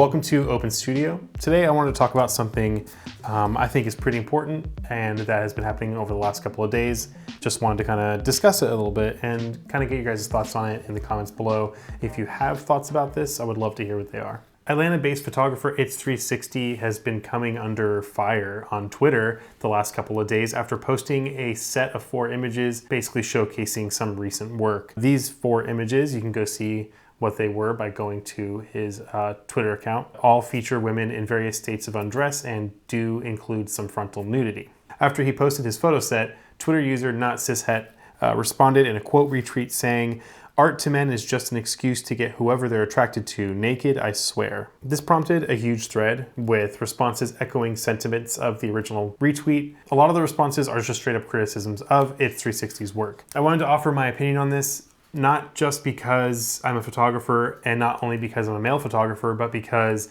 Welcome to Open Studio. Today I wanted to talk about something I think is pretty important and that has been happening over the last couple of days. Just wanted to kind of discuss it a little bit and kind of get your guys' thoughts on it in the comments below. If you have thoughts about this, I would love to hear what they are. Atlanta-based photographer It's360 has been coming under fire on Twitter the last couple of days after posting a set of 4 images basically showcasing some recent work. These 4 images, you can go see what they were by going to his Twitter account, all feature women in various states of undress and do include some frontal nudity. After he posted his photo set, Twitter user NotCishet responded in a quote retweet saying, "Art to men is just an excuse to get whoever they're attracted to naked, I swear." This prompted a huge thread with responses echoing sentiments of the original retweet. A lot of the responses are just straight up criticisms of It's360's work. I wanted to offer my opinion on this, not just because I'm a photographer and not only because I'm a male photographer, but because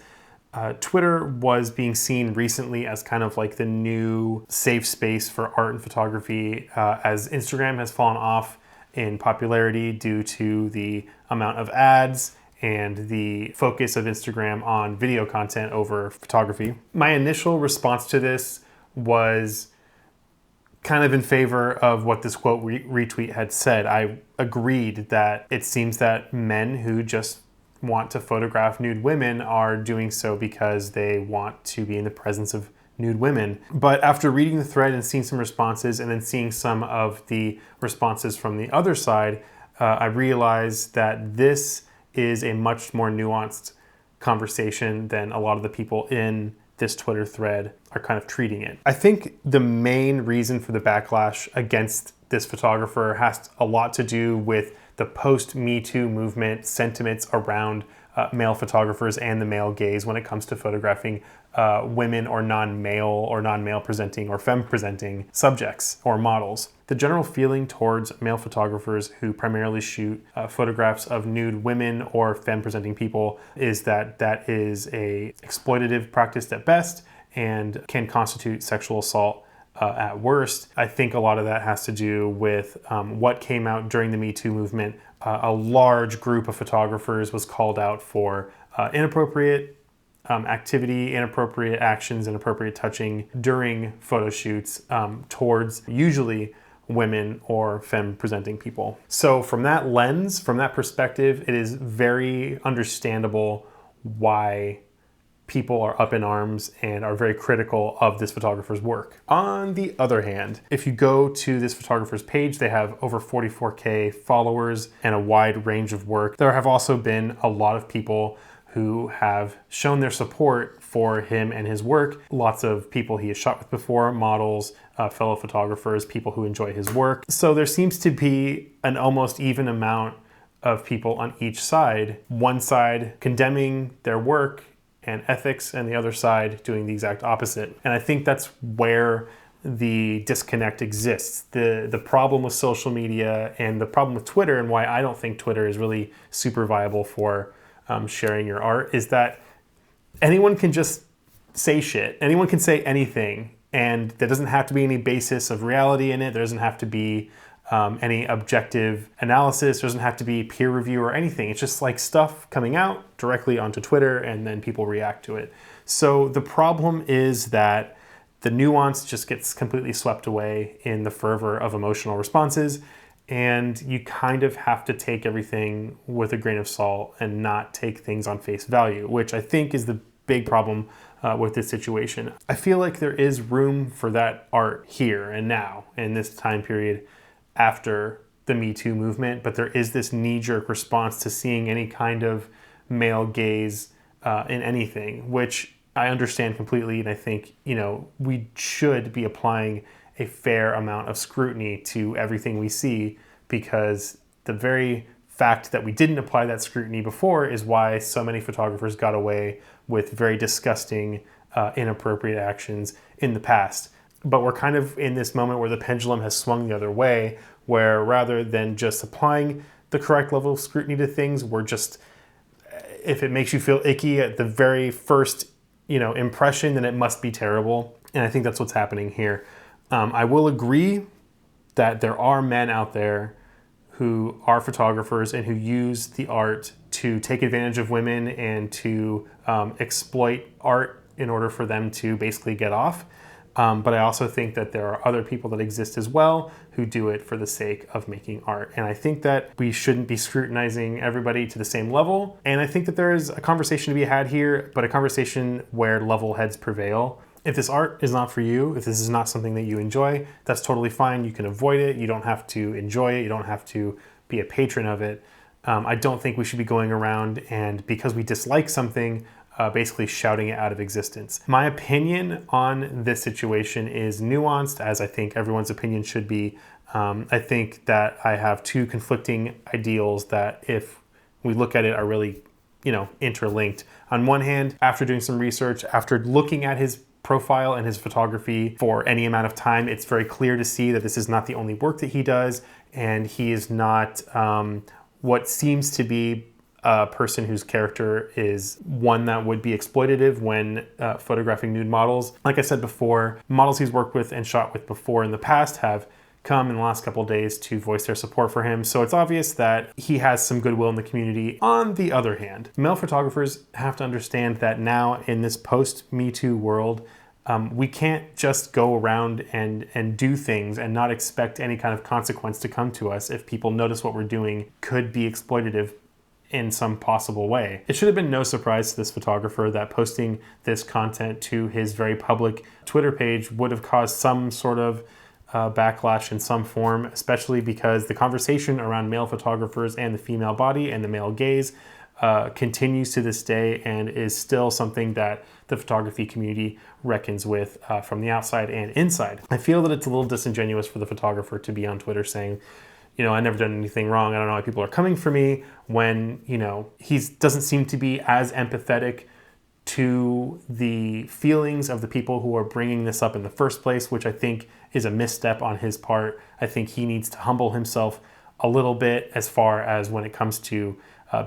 Twitter was being seen recently as kind of like the new safe space for art and photography as Instagram has fallen off in popularity due to the amount of ads and the focus of Instagram on video content over photography. My initial response to this was kind of in favor of what this quote retweet had said. I agreed that it seems that men who just want to photograph nude women are doing so because they want to be in the presence of nude women. But after reading the thread and seeing some responses and then seeing some of the responses from the other side, I realized that this is a much more nuanced conversation than a lot of the people in this Twitter thread are kind of treating it. I think the main reason for the backlash against this photographer has a lot to do with the post-Me Too movement sentiments around male photographers and the male gaze when it comes to photographing women or non-male presenting or femme presenting subjects or models. The general feeling towards male photographers who primarily shoot photographs of nude women or femme presenting people is that that is a exploitative practice at best and can constitute sexual assault at worst. I think a lot of that has to do with what came out during the Me Too movement. A large group of photographers was called out for inappropriate activity, inappropriate actions, inappropriate touching during photo shoots towards usually women or femme presenting people. So from that lens, from that perspective, it is very understandable why people are up in arms and are very critical of this photographer's work. On the other hand, if you go to this photographer's page, they have over 44K followers and a wide range of work. There have also been a lot of people who have shown their support for him and his work. Lots of people he has shot with before, models, fellow photographers, people who enjoy his work. So there seems to be an almost even amount of people on each side. One side condemning their work and ethics, and the other side doing the exact opposite. And I think that's where the disconnect exists. The problem with social media and the problem with Twitter, and why I don't think Twitter is really super viable for sharing your art, is that anyone can just say shit. Anyone can say anything, and there doesn't have to be any basis of reality in it. There doesn't have to be any objective analysis. There doesn't have to be peer review or anything. It's just like stuff coming out directly onto Twitter and then people react to it. So the problem is that the nuance just gets completely swept away in the fervor of emotional responses, and you kind of have to take everything with a grain of salt and not take things on face value, which I think is the big problem with this situation. I feel like there is room for that art here and now in this time period after the Me Too movement, but there is this knee-jerk response to seeing any kind of male gaze in anything, which I understand completely, and I think, we should be applying a fair amount of scrutiny to everything we see, because the very fact that we didn't apply that scrutiny before is why so many photographers got away with very disgusting, inappropriate actions in the past. But we're kind of in this moment where the pendulum has swung the other way, where rather than just applying the correct level of scrutiny to things, we're just, if it makes you feel icky at the very first, impression, then it must be terrible. And I think that's what's happening here. I will agree that there are men out there who are photographers and who use the art to take advantage of women and to exploit art in order for them to basically get off. But I also think that there are other people that exist as well who do it for the sake of making art. And I think that we shouldn't be scrutinizing everybody to the same level. And I think that there is a conversation to be had here, but a conversation where level heads prevail. If this art is not for you, if this is not something that you enjoy, that's totally fine. You can avoid it. You don't have to enjoy it. You don't have to be a patron of it. I don't think we should be going around and because we dislike something, basically shouting it out of existence. My opinion on this situation is nuanced, as I think everyone's opinion should be. I think that I have two conflicting ideals that, if we look at it, are really, interlinked. On one hand, after doing some research, after looking at his profile and his photography for any amount of time, it's very clear to see that this is not the only work that he does, and he is not what seems to be a person whose character is one that would be exploitative when photographing nude models. Like I said before, models he's worked with and shot with before in the past have come in the last couple of days to voice their support for him, so it's obvious that he has some goodwill in the community. On the other hand, male photographers have to understand that now in this post-Me Too world, we can't just go around and do things and not expect any kind of consequence to come to us if people notice what we're doing could be exploitative in some possible way. It should have been no surprise to this photographer that posting this content to his very public Twitter page would have caused some sort of backlash in some form, especially because the conversation around male photographers and the female body and the male gaze continues to this day and is still something that the photography community reckons with from the outside and inside. I feel that it's a little disingenuous for the photographer to be on Twitter saying, I never done anything wrong. I don't know why people are coming for me, when, he doesn't seem to be as empathetic to the feelings of the people who are bringing this up in the first place, which I think is a misstep on his part. I think he needs to humble himself a little bit as far as when it comes to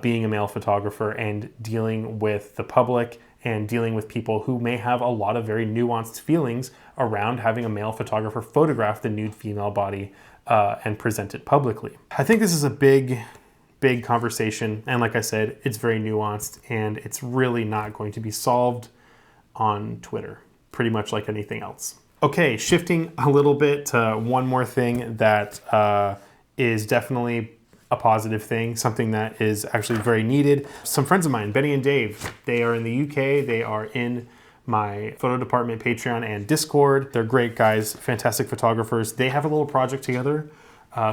being a male photographer and dealing with the public and dealing with people who may have a lot of very nuanced feelings around having a male photographer photograph the nude female body and present it publicly. I think this is a big conversation, and like I said, it's very nuanced, and it's really not going to be solved on Twitter, pretty much like anything else. Okay, shifting a little bit to one more thing that is definitely a positive thing, something that is actually very needed. Some friends of mine, Benny and Dave, they are in the UK, they are in my photo department Patreon and Discord. They're great guys, fantastic photographers. They have a little project together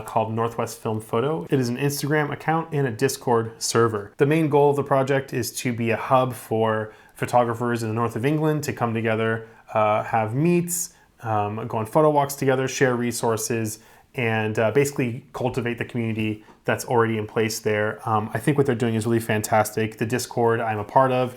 called Northwest Film Photo. It is an Instagram account and a Discord server. The main goal of the project is to be a hub for photographers in the north of England to come together, have meets, go on photo walks together, share resources, and basically cultivate the community that's already in place there. I think what they're doing is really fantastic. The Discord I'm a part of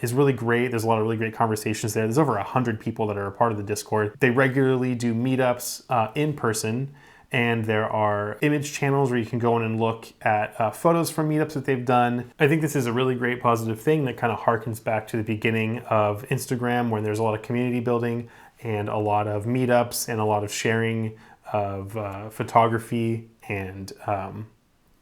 is really great. There's a lot of really great conversations there. There's over 100 people that are a part of the Discord. They regularly do meetups in person, and there are image channels where you can go in and look at photos from meetups that they've done. I think this is a really great positive thing that kind of harkens back to the beginning of Instagram, when there's a lot of community building and a lot of meetups and a lot of sharing of photography and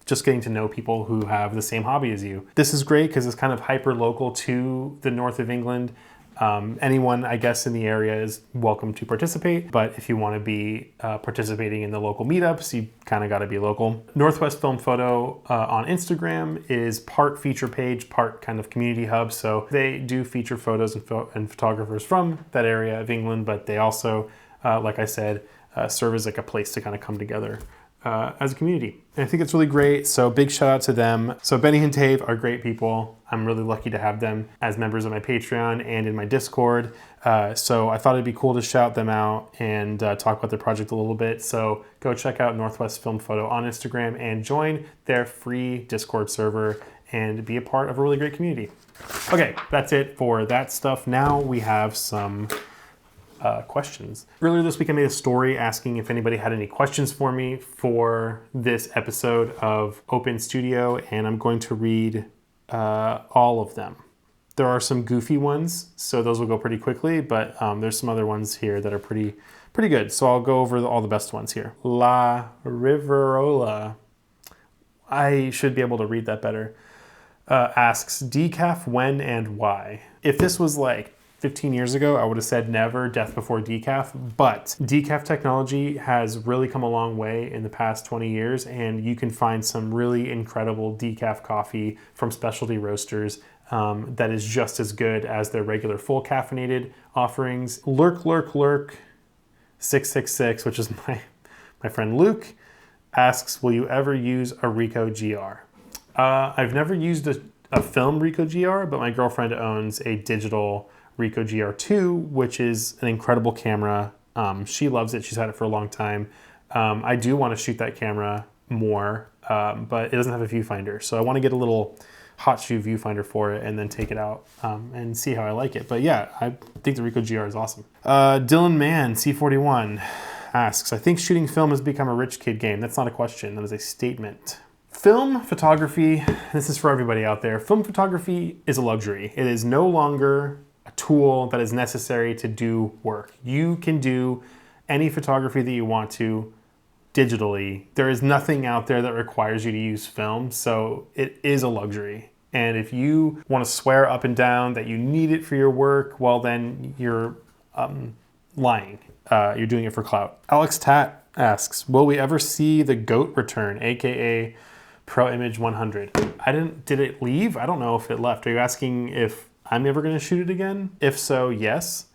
just getting to know people who have the same hobby as you. This is great because it's kind of hyper local to the north of England. Anyone, I guess, in the area is welcome to participate, but if you want to be participating in the local meetups, you kind of got to be local. Northwest Film Photo on Instagram is part feature page, part kind of community hub, so they do feature photos and photographers from that area of England, but they also, like I said, serve as like a place to kind of come together as a community. And I think it's really great, so big shout out to them. So Benny and Dave are great people. I'm really lucky to have them as members of my Patreon and in my Discord. So I thought it'd be cool to shout them out and talk about their project a little bit. So go check out Northwest Film Photo on Instagram and join their free Discord server and be a part of a really great community. Okay, that's it for that stuff. Now we have some questions. Earlier this week I made a story asking if anybody had any questions for me for this episode of Open Studio, and I'm going to read all of them. There are some goofy ones, so those will go pretty quickly, but there's some other ones here that are pretty good, so I'll go over all the best ones here. La Riverola I should be able to read that better. Asks, decaf when and why? If this was like 15 years ago, I would have said never, death before decaf, but decaf technology has really come a long way in the past 20 years, and you can find some really incredible decaf coffee from specialty roasters that is just as good as their regular full caffeinated offerings. Lurk 666, which is my friend Luke, asks, will you ever use a Ricoh GR? I've never used a film Ricoh GR, but my girlfriend owns a digital Ricoh GR2, which is an incredible camera. She loves it. She's had it for a long time. I do want to shoot that camera more, but it doesn't have a viewfinder. So I want to get a little hot shoe viewfinder for it and then take it out and see how I like it. But yeah, I think the Ricoh GR is awesome. Dylan Mann, C41, asks, I think shooting film has become a rich kid game. That's not a question, that is a statement. Film photography, this is for everybody out there, film photography is a luxury. It is no longer a tool that is necessary to do work. You can do any photography that you want to digitally. There is nothing out there that requires you to use film, so it is a luxury. And if you want to swear up and down that you need it for your work, well then you're lying. You're doing it for clout. Alex Tat asks, will we ever see the GOAT return, aka Pro Image 100? Did it leave? I don't know if it left. Are you asking if I'm ever going to shoot it again? If so, yes.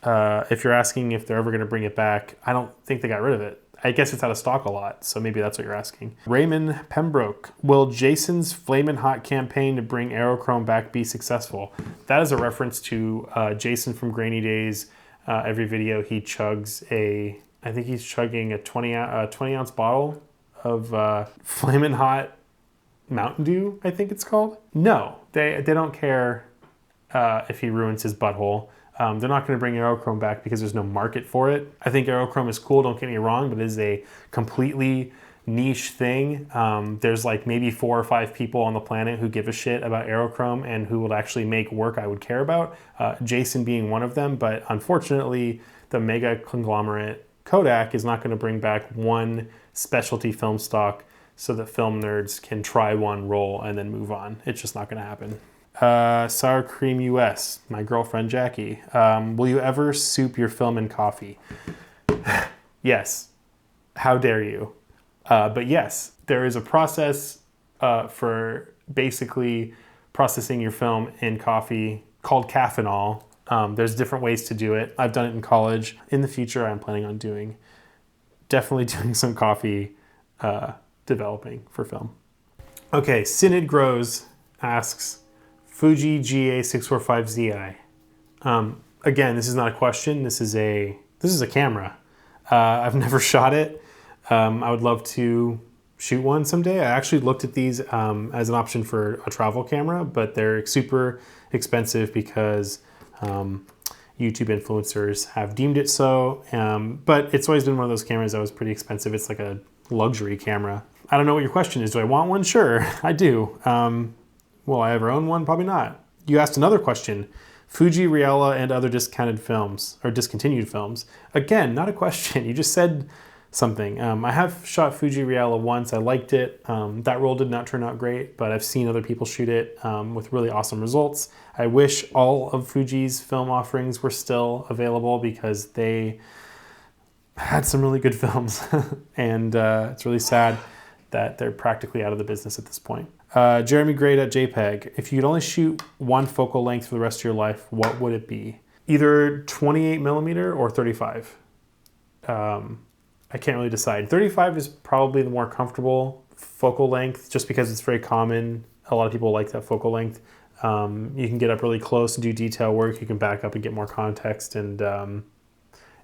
If you're asking if they're ever going to bring it back, I don't think they got rid of it. I guess it's out of stock a lot, so maybe that's what you're asking. Raymond Pembroke, will Jason's Flamin' Hot campaign to bring aerochrome back be successful? That is a reference to Jason from Grainy Days. Every video he chugs I think he's chugging a 20 ounce bottle of Flamin' Hot Mountain Dew, I think it's called. No, they don't care if he ruins his butthole. They're not going to bring aerochrome back because there's no market for it. I think aerochrome is cool, don't get me wrong, but it is a completely niche thing. There's like maybe 4 or 5 people on the planet who give a shit about aerochrome and who would actually make work I would care about, Jason being one of them. But unfortunately, the mega conglomerate Kodak is not going to bring back one specialty film stock so that film nerds can try one roll and then move on. It's just not going to happen. Sour Cream US, my girlfriend Jackie. Will you ever soup your film in coffee? Yes. How dare you? But yes, there is a process for basically processing your film in coffee called caffeinol. There's different ways to do it. I've done it in college. In the future, I'm planning on definitely doing some coffee developing for film. Okay, Synod Grows asks, Fuji GA645ZI. Again, this is not a question. This is a camera. I've never shot it. I would love to shoot one someday. I actually looked at these as an option for a travel camera, but they're super expensive because YouTube influencers have deemed it so. But it's always been one of those cameras that was pretty expensive. It's like a luxury camera. I don't know what your question is. Do I want one? Sure, I do. Will I ever own one? Probably not. You asked another question. Fuji, Reala, and other discounted films, or discontinued films. Again, not a question. You just said something. I have shot Fuji Reala once. I liked it. That roll did not turn out great, but I've seen other people shoot it with really awesome results. I wish all of Fuji's film offerings were still available because they had some really good films. And it's really sad that they're practically out of the business at this point. Jeremy Grade at JPEG. If you could only shoot one focal length for the rest of your life, what would it be? Either 28 millimeter or 35. I can't really decide. 35 is probably the more comfortable focal length just because it's very common. A lot of people like that focal length. You can get up really close and do detail work. You can back up and get more context, and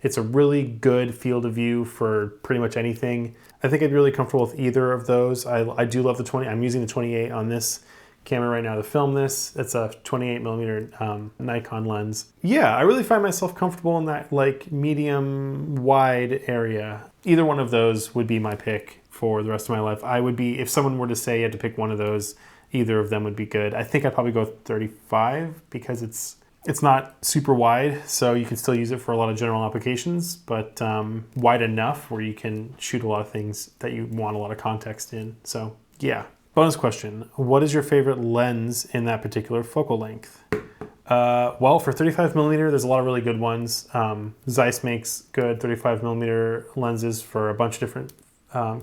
it's a really good field of view for pretty much anything. I think I'd be really comfortable with either of those. I do love the 20. I'm using the 28 on this camera right now to film this. It's a 28 millimeter Nikon lens. Yeah, I really find myself comfortable in that like medium wide area. Either one of those would be my pick for the rest of my life. I would be, if someone were to say you had to pick one of those, either of them would be good. I think I'd probably go with 35 because it's not super wide, so you can still use it for a lot of general applications, but wide enough where you can shoot a lot of things that you want a lot of context in. So Yeah. Bonus question. What is your favorite lens in that particular focal length? Well, for 35mm, there's a lot of really good ones. Zeiss makes good 35mm lenses for a bunch of different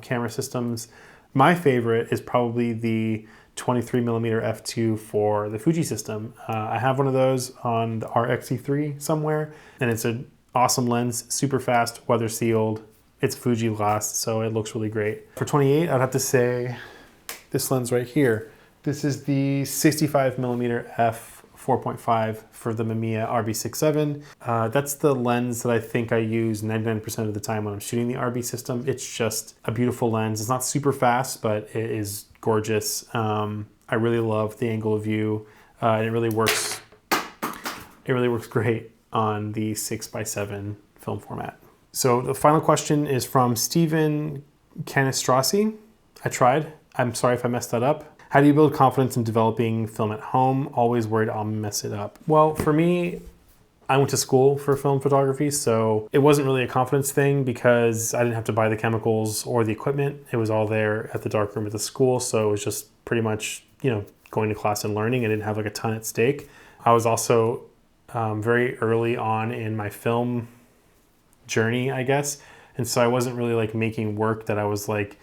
camera systems. My favorite is probably the 23mm f2 for the Fuji system. I have one of those on the RX-E3 somewhere, and it's an awesome lens, super fast, weather sealed. It's Fuji glass, so it looks really great. For 28, I'd have to say this lens right here. This is the 65mm f4.5 for the Mamiya RB67. That's the lens that I think I use 99% of the time when I'm shooting the RB system. It's just a beautiful lens. It's not super fast, but it is gorgeous. I really love the angle of view. And it really works great on the 6x7 film format. So the final question is from Steven Canistrossi. I tried. I'm sorry if I messed that up. How do you build confidence in developing film at home? Always worried I'll mess it up. Well, for me, I went to school for film photography, so it wasn't really a confidence thing because I didn't have to buy the chemicals or the equipment. It was all there at the darkroom at the school, so it was just pretty much, going to class and learning. I didn't have like a ton at stake. I was also very early on in my film journey, I guess, and so I wasn't really like making work that I was like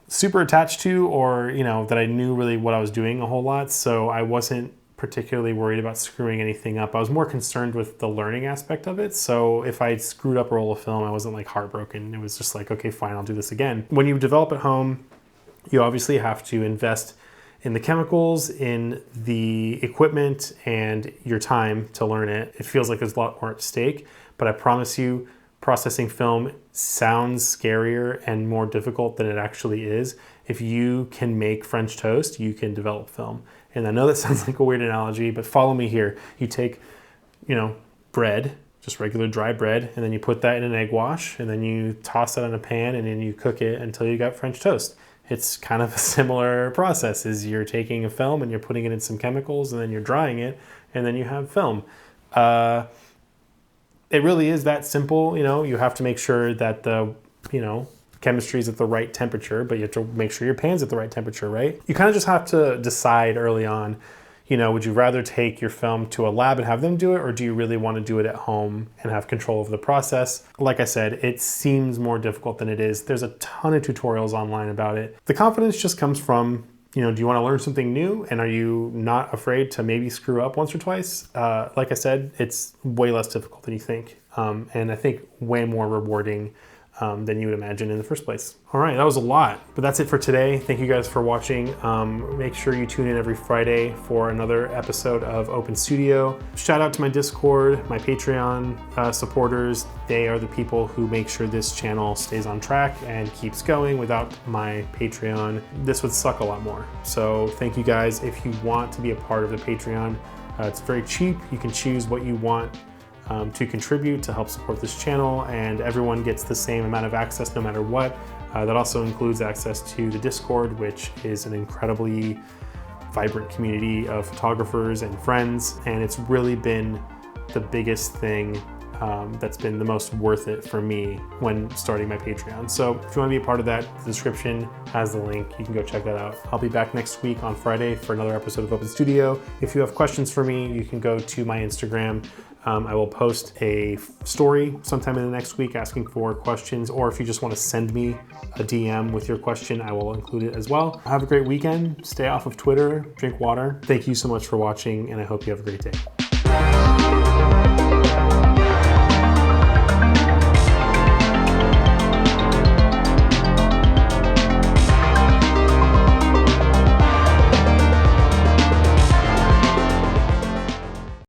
super attached to, or that I knew really what I was doing a whole lot. So I wasn't particularly worried about screwing anything up. I was more concerned with the learning aspect of it. So if I screwed up a roll of film, I wasn't like heartbroken. It was just like, okay, fine, I'll do this again. When you develop at home, you obviously have to invest in the chemicals, in the equipment, and your time to learn it. It feels like there's a lot more at stake, but I promise you, processing film sounds scarier and more difficult than it actually is. If you can make French toast, you can develop film. And I know that sounds like a weird analogy, but follow me here. You take, bread, just regular dry bread, and then you put that in an egg wash, and then you toss that in a pan, and then you cook it until you got French toast. It's kind of a similar process. Is you're taking a film and you're putting it in some chemicals, and then you're drying it, and then you have film. It really is that simple. You have to make sure that the, chemistry is at the right temperature, but you have to make sure your pan's at the right temperature, right? You kind of just have to decide early on, would you rather take your film to a lab and have them do it, or do you really want to do it at home and have control of the process? Like I said, it seems more difficult than it is. There's a ton of tutorials online about it. The confidence just comes from, do you want to learn something new, and are you not afraid to maybe screw up once or twice? Like I said, it's way less difficult than you think, and I think way more rewarding than you would imagine in the first place. All right, that was a lot, but that's it for today. Thank you guys for watching. Make sure you tune in every Friday for another episode of Open Studio. Shout out to my Discord, my Patreon supporters. They are the people who make sure this channel stays on track and keeps going. Without my Patreon, this would suck a lot more. So thank you guys. If you want to be a part of the Patreon, it's very cheap. You can choose what you want to contribute to help support this channel, and everyone gets the same amount of access no matter what. That also includes access to the Discord, which is an incredibly vibrant community of photographers and friends, and it's really been the biggest thing that's been the most worth it for me when starting my Patreon. So if you want to be a part of that, the description has the link. You can go check that out. I'll be back next week on Friday for another episode of Open Studio. If you have questions for me, you can go to my Instagram. I will post a story sometime in the next week asking for questions, or if you just want to send me a DM with your question, I will include it as well. Have a great weekend. Stay off of Twitter, drink water. Thank you so much for watching, and I hope you have a great day.